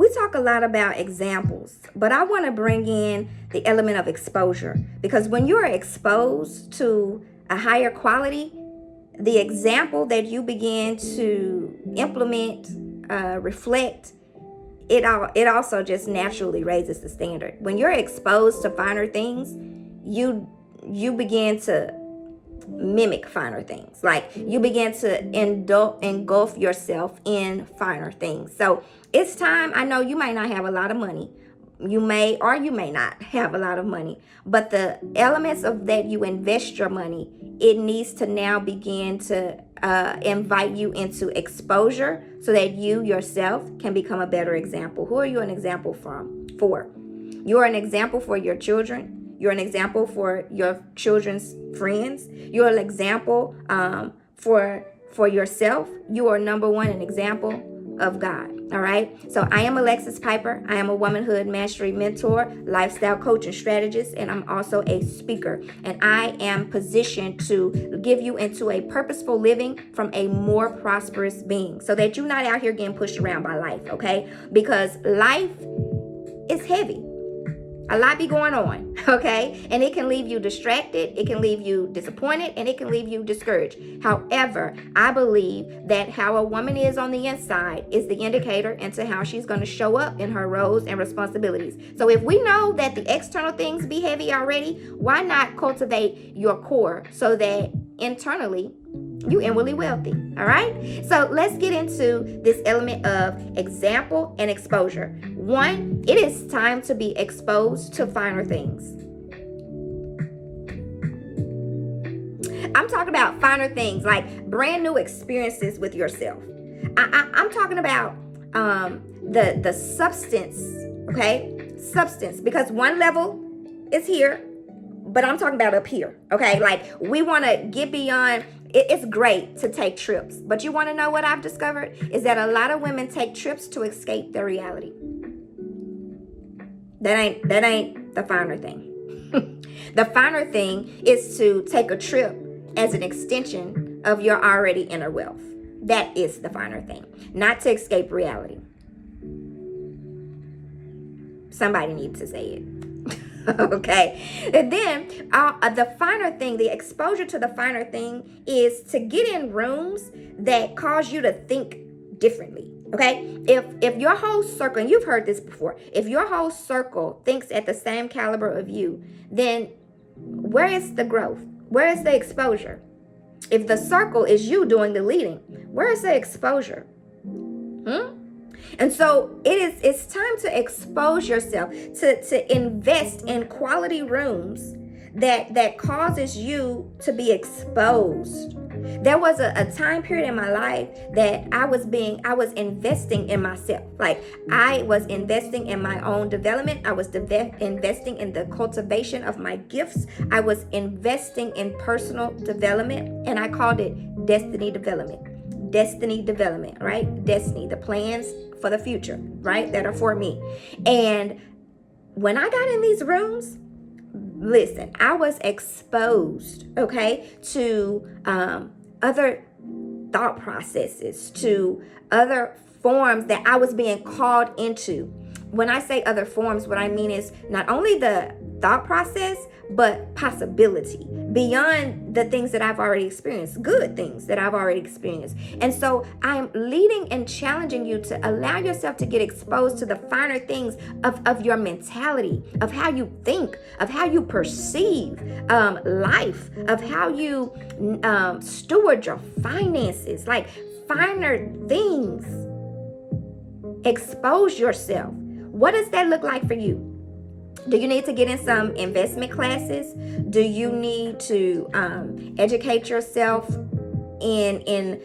we talk a lot about examples, but I want to bring in the element of exposure, because when you're exposed to a higher quality, the example that you begin to implement, reflect, it also just naturally raises the standard. When you're exposed to finer things, you begin to mimic finer things. Like, you begin to engulf yourself in finer things. So it's time. I know you might not have a lot of money. You may or you may not have a lot of money, but the elements of that you invest your money, it needs to now begin to invite you into exposure so that you yourself can become a better example. Who are you an example for? You're an example for your children. You're an example for your children's friends. You're an example for yourself. You are number one, an example of God. All right. So I am Alexis Piper. I am a womanhood mastery mentor, lifestyle coach, and strategist, and I'm also a speaker. And I am positioned to give you into a purposeful living from a more prosperous being, so that you're not out here getting pushed around by life. Okay, because life is heavy. A lot be going on, okay? And it can leave you distracted, it can leave you disappointed, and it can leave you discouraged. However, I believe that how a woman is on the inside is the indicator into how she's going to show up in her roles and responsibilities. So if we know that the external things be heavy already, why not cultivate your core so that internally you inwardly wealthy? All right, so let's get into this element of example and exposure. One, it is time to be exposed to finer things. I'm talking about finer things, like brand new experiences with yourself. I'm talking about the substance, okay? Substance, because one level is here, but I'm talking about up here, okay? Like, we want to get beyond. It's great to take trips, but you want to know what I've discovered is that a lot of women take trips to escape their reality. That ain't the finer thing. The finer thing is to take a trip as an extension of your already inner wealth. That is the finer thing, not to escape reality. Somebody needs to say it. Okay. And then the finer thing, the exposure to the finer thing, is to get in rooms that cause you to think differently. Okay. If your whole circle, and you've heard this before, if your whole circle thinks at the same caliber of you, then where is the growth? Where is the exposure? If the circle is you doing the leading, where is the exposure? And so it's time to expose yourself, to invest in quality rooms that causes you to be exposed. There was a time period in my life that I was investing in myself. Like, I was investing in my own development. I was investing in the cultivation of my gifts. I was investing in personal development, and I called it destiny development. Destiny development, right? Destiny, the plans for the future, right? That are for me. And when I got in these rooms, listen, I was exposed, okay, to other thought processes, to other forms that I was being called into. When I say other forms, what I mean is not only the thought process, but possibility beyond the things that I've already experienced, good things that I've already experienced. And so I'm leading and challenging you to allow yourself to get exposed to the finer things of your mentality, of how you think, of how you perceive life, of how you steward your finances, like finer things. Expose yourself. What does that look like for you? Do you need to get in some investment classes? Do you need to educate yourself in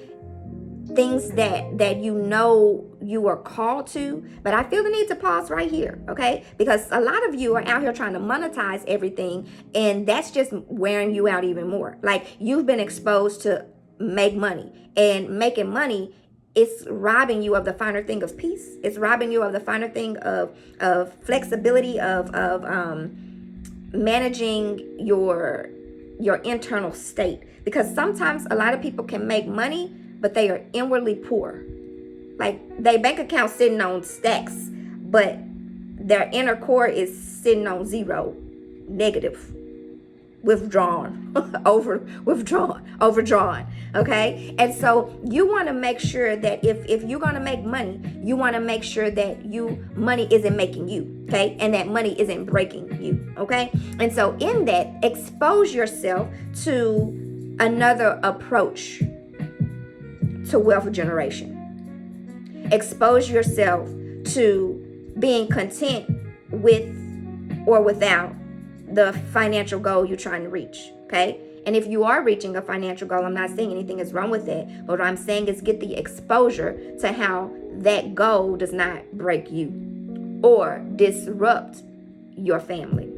things that you know you are called to? But I feel the need to pause right here, okay? Because a lot of you are out here trying to monetize everything, and that's just wearing you out even more. Like, you've been exposed to make money, and making money, it's robbing you of the finer thing of peace. It's robbing you of the finer thing of flexibility, of managing your internal state. Because sometimes a lot of people can make money, but they are inwardly poor. Like, their bank account sitting on stacks but their inner core is sitting on zero, negative, withdrawn, overdrawn. Okay. And so you want to make sure that if you're going to make money, you want to make sure that money isn't making you. Okay. And that money isn't breaking you. Okay. And so in that, expose yourself to another approach to wealth generation. Expose yourself to being content with or without the financial goal you're trying to reach. Okay. And if you are reaching a financial goal, I'm not saying anything is wrong with it, but what I'm saying is get the exposure to how that goal does not break you or disrupt your family.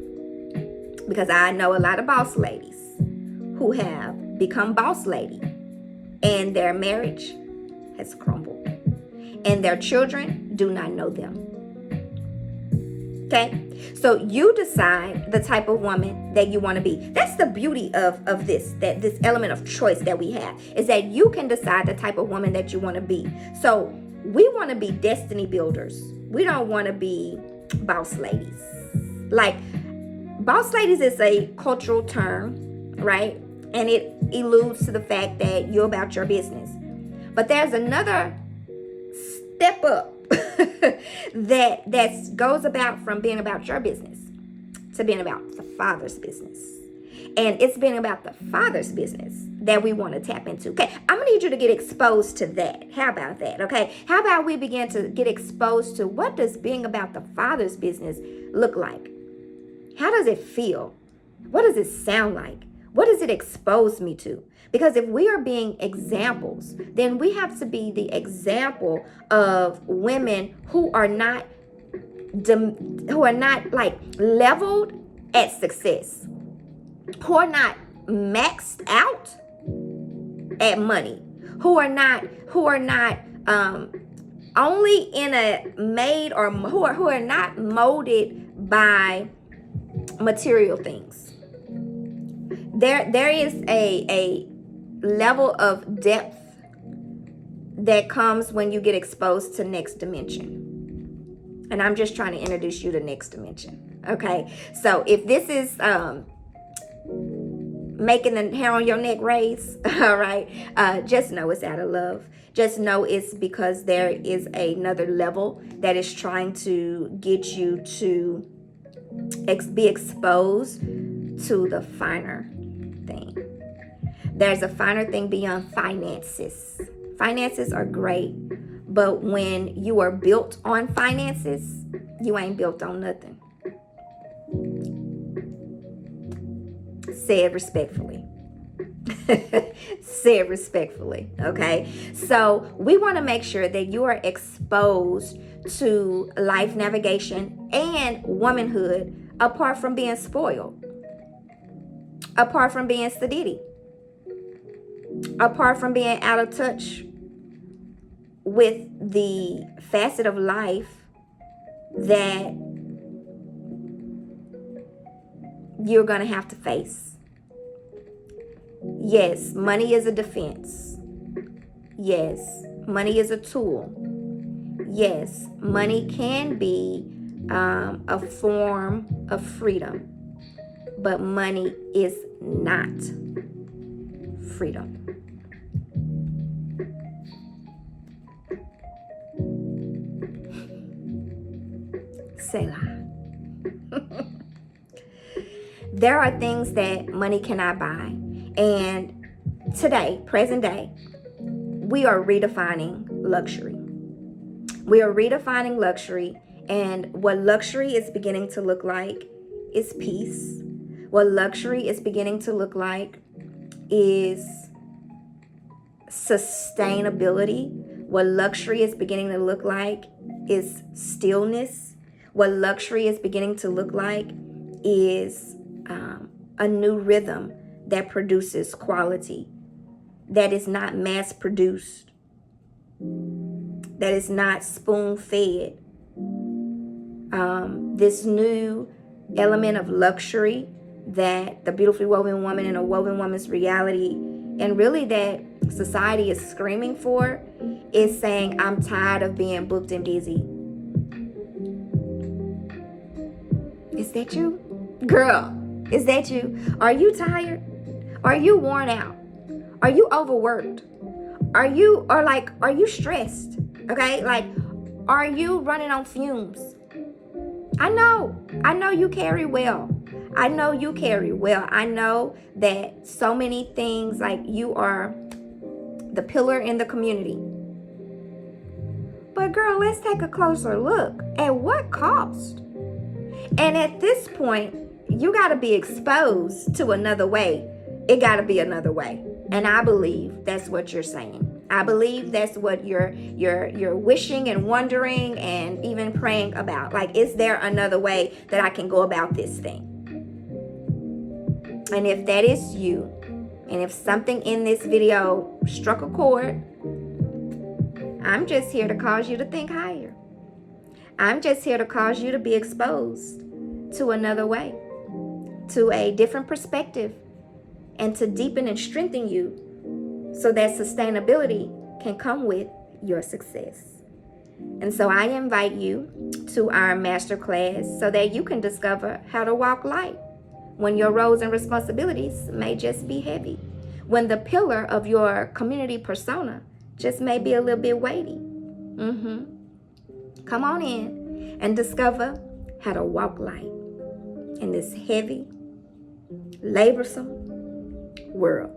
Because I know a lot of boss ladies who have become boss lady and their marriage has crumbled and their children do not know them. Okay, so you decide the type of woman that you want to be. That's the beauty of this element of choice that we have, is that you can decide the type of woman that you want to be. So we want to be destiny builders. We don't want to be boss ladies. Like, boss ladies is a cultural term, right? And it alludes to the fact that you're about your business. But there's another step up that goes about from being about your business to being about the Father's business. And it's being about the Father's business that we want to tap into. Okay, I'm going to need you to get exposed to that. How about that? Okay, how about we begin to get exposed to what does being about the Father's business look like? How does it feel? What does it sound like? What does it expose me to? Because if we are being examples, then we have to be the example of women who are not like leveled at success, who are not maxed out at money, who are not only in a made or who are not molded by material things. There is a level of depth that comes when you get exposed to next dimension. And I'm just trying to introduce you to next dimension. Okay. So if this is making the hair on your neck raise, all right, just know it's out of love. Just know it's because there is another level that is trying to get you to be exposed to the finer thing. There's a finer thing beyond finances. Finances are great, but when you are built on finances, you ain't built on nothing. Say it respectfully. Say it respectfully, okay? So we want to make sure that you are exposed to life navigation and womanhood apart from being spoiled, apart from being sedity, apart from being out of touch with the facet of life that you're going to have to face. Yes, money is a defense. Yes, money is a tool. Yes, money can be a form of freedom, but money is not freedom. Selah. There are things that money cannot buy. And today, present day, we are redefining luxury. We are redefining luxury. And what luxury is beginning to look like is peace. What luxury is beginning to look like is sustainability. What luxury is beginning to look like is stillness. What luxury is beginning to look like is a new rhythm that produces quality, that is not mass produced, that is not spoon fed. This new element of luxury that the beautifully woven woman and a woven woman's reality, and really that society is screaming for, is saying, I'm tired of being booked and busy. Is that you? Girl, is that you? Are you tired? Are you worn out? Are you overworked? Are you stressed? Okay? Like, are you running on fumes? I know you carry well. I know you carry well. I know that so many things, like, you are the pillar in the community. But girl, let's take a closer look. At what cost? And at this point, you got to be exposed to another way. It got to be another way. And I believe that's what you're saying. I believe that's what you're wishing and wondering and even praying about. Like, is there another way that I can go about this thing? And if that is you, and if something in this video struck a chord, I'm just here to cause you to think higher. I'm just here to cause you to be exposed to another way, to a different perspective, and to deepen and strengthen you so that sustainability can come with your success. And so I invite you to our masterclass so that you can discover how to walk light when your roles and responsibilities may just be heavy, when the pillar of your community persona just may be a little bit weighty. Come on in and discover how to walk light in this heavy, laborsome world.